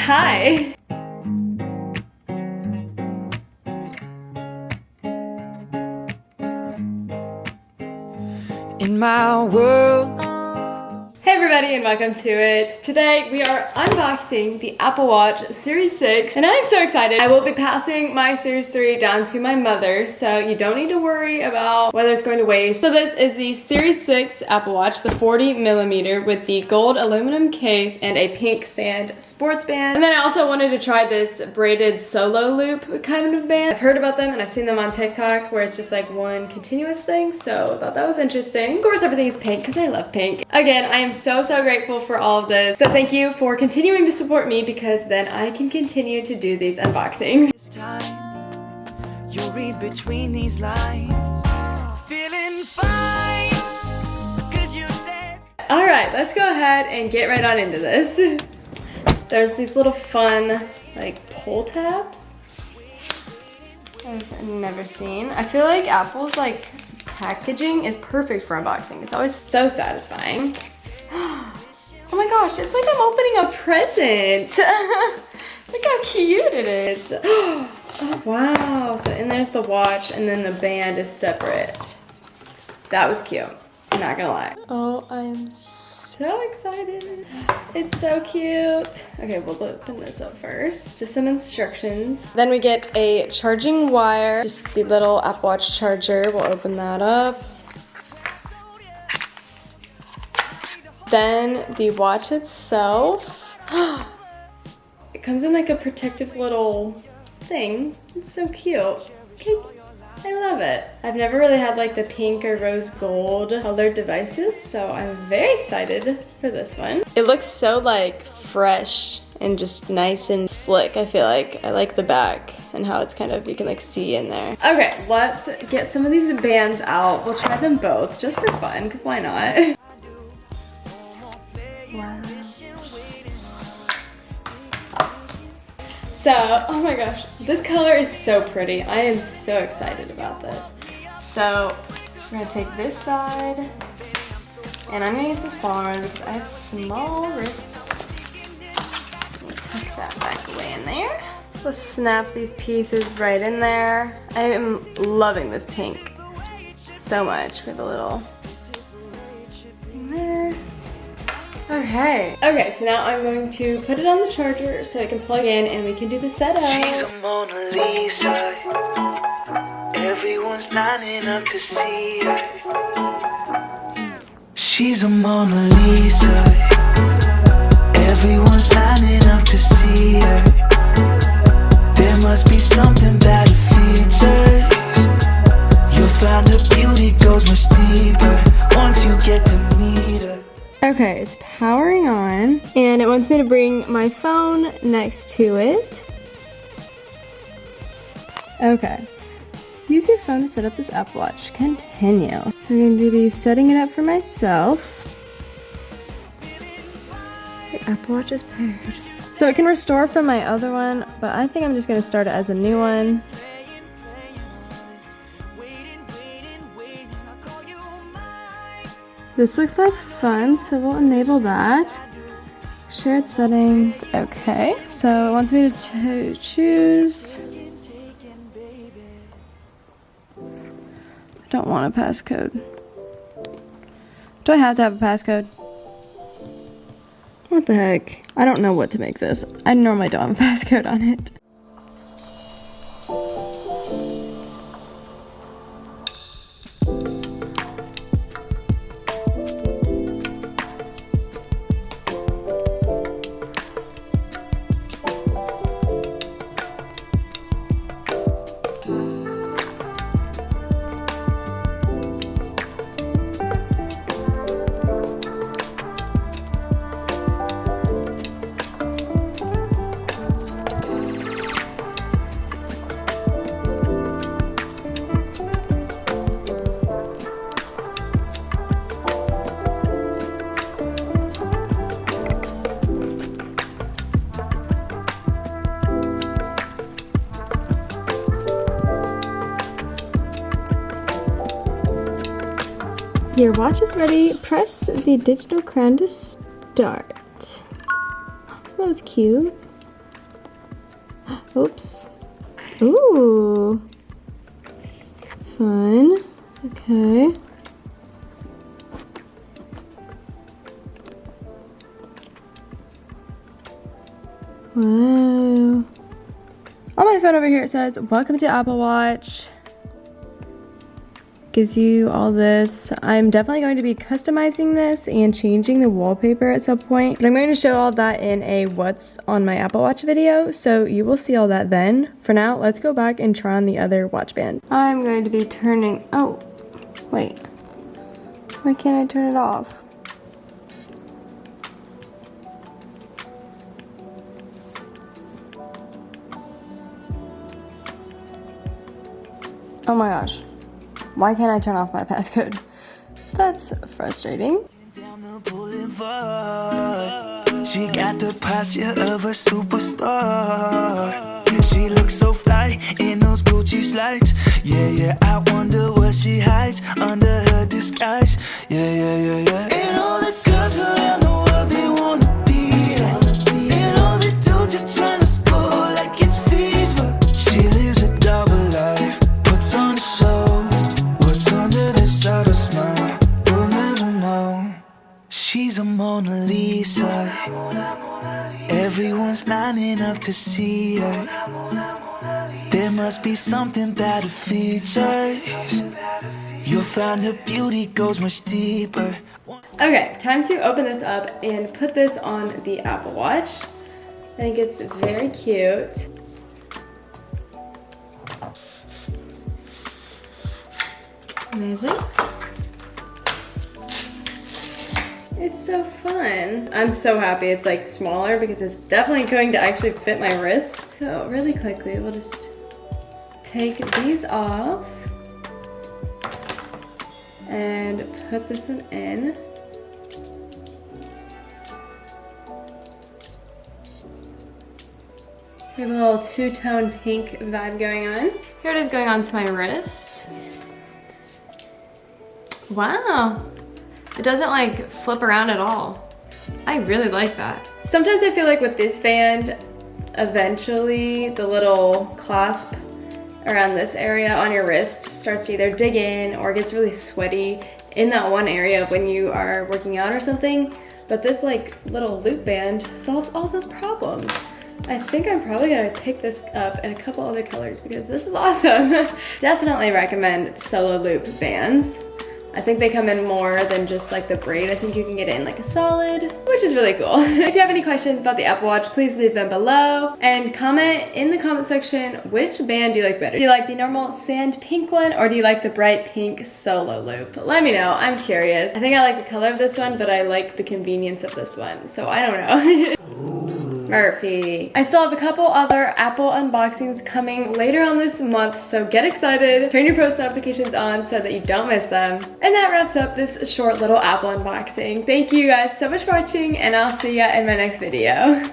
Hi! In my world. Hey everybody and welcome to it. Today we are unboxing the Apple Watch Series 6 and I'm so excited. I will be passing my Series 3 down to my mother, so you don't need to worry about whether it's going to waste. So this is the Series 6 Apple Watch, the 40mm with the gold aluminum case and a pink sand sports band. And then I also wanted to try this braided solo loop kind of band. I've heard about them and I've seen them on TikTok where it's just like one continuous thing, so I thought that was interesting. Of course everything is pink because I love pink. Again, I am so grateful for all of this. So thank you for continuing to support me because then I can continue to do these unboxings. This time, you'll read between these lines. Feeling fine, 'cause you said. Alright, let's go ahead and get right on into this. There's these little fun, like, pull tabs. I've never seen. I feel like Apple's, like, packaging is perfect for unboxing. It's always so satisfying. Oh my gosh, it's like I'm opening a present. Look how cute it is. Oh wow, so and there's the watch and then the band is separate. That was cute, I'm not gonna lie. Oh, I'm so excited. It's so cute. Okay, we'll open this up first. Just some instructions. Then we get a charging wire, just the little Apple Watch charger. We'll open that up. Then the watch itself. It comes in like a protective little thing. It's so cute. Okay. I love it. I've never really had like the pink or rose gold colored devices, so I'm very excited for this one. It looks so like fresh and just nice and slick. I feel like I like the back and how it's kind of, you can like see in there. Okay, let's get some of these bands out. We'll try them both just for fun, because why not? Wow. So, oh my gosh, this color is so pretty. I am so excited about this. So, we're gonna take this side, and I'm gonna use the smaller one because I have small wrists. Let's tuck that back away in there. Let's snap these pieces right in there. I am loving this pink so much. We have a little thing there. Okay, so now I'm going to put it on the charger so it can plug in and we can do the setup. She's a Mona Lisa. Everyone's lining up to see her. She's a Mona Lisa. Everyone's lining up to see her. There must be something about her features. You'll find her beauty goes much deeper once you get to meet her. Okay, it's powering on, and it wants me to bring my phone next to it. Okay. Use your phone to set up this Apple Watch. Continue. So I'm going to be setting it up for myself. The Apple Watch is paired. So it can restore from my other one, but I think I'm just going to start it as a new one. This looks like fun, so we'll enable that. Shared settings, okay. So it wants me to choose. I don't want a passcode. Do I have to have a passcode? What the heck? I don't know what to make this. I normally don't have a passcode on it. Your watch is ready. Press the digital crown to start. That was cute. Oops. Ooh. Fun. Okay. Wow. On my phone over here it says, welcome to Apple Watch. Gives you all this. I'm definitely going to be customizing this and changing the wallpaper at some point, but I'm going to show all that in a what's on my Apple Watch video, so you will see all that then. For now, let's go back and try on the other watch band. I'm going to be turning, oh, wait. Why can't I turn it off? Oh my gosh. Why can't I turn off my passcode? That's frustrating. Down the boulevard, she got the posture of a superstar. She looks so fly in those Gucci slides. Yeah, yeah, I wonder what she hides under her disguise. Yeah, yeah, yeah, yeah. And all the girls around the world, they wanna be her. And all the dudes are trying to score like it's fever. She lives a double life, puts on a show. What's under this subtle smile, we'll never know. She's a Mona Lisa. Everyone's lining up to see her. There must be something about her features. You'll find her beauty goes much deeper. Okay, time to open this up and put this on the Apple Watch. I think it's very cute. Amazing. It's so fun. I'm so happy it's like smaller because it's definitely going to actually fit my wrist. So really quickly, we'll just take these off and put this one in. We have a little two-tone pink vibe going on. Here it is going onto my wrist. Wow. It doesn't like flip around at all. I really like that. Sometimes I feel like with this band, eventually the little clasp around this area on your wrist starts to either dig in or gets really sweaty in that one area when you are working out or something. But this like little loop band solves all those problems. I think I'm probably gonna pick this up in a couple other colors because this is awesome. Definitely recommend solo loop bands. I think they come in more than just like the braid. I think you can get it in like a solid, which is really cool. If you have any questions about the Apple Watch, please leave them below and comment in the comment section which band do you like better. Do you like the normal sand pink one or do you like the bright pink solo loop? Let me know, I'm curious. I think I like the color of this one, but I like the convenience of this one, so I don't know. Murphy. I still have a couple other Apple unboxings coming later on this month, so get excited. Turn your post notifications on so that you don't miss them. And that wraps up this short little Apple unboxing. Thank you guys so much for watching, and I'll see ya in my next video.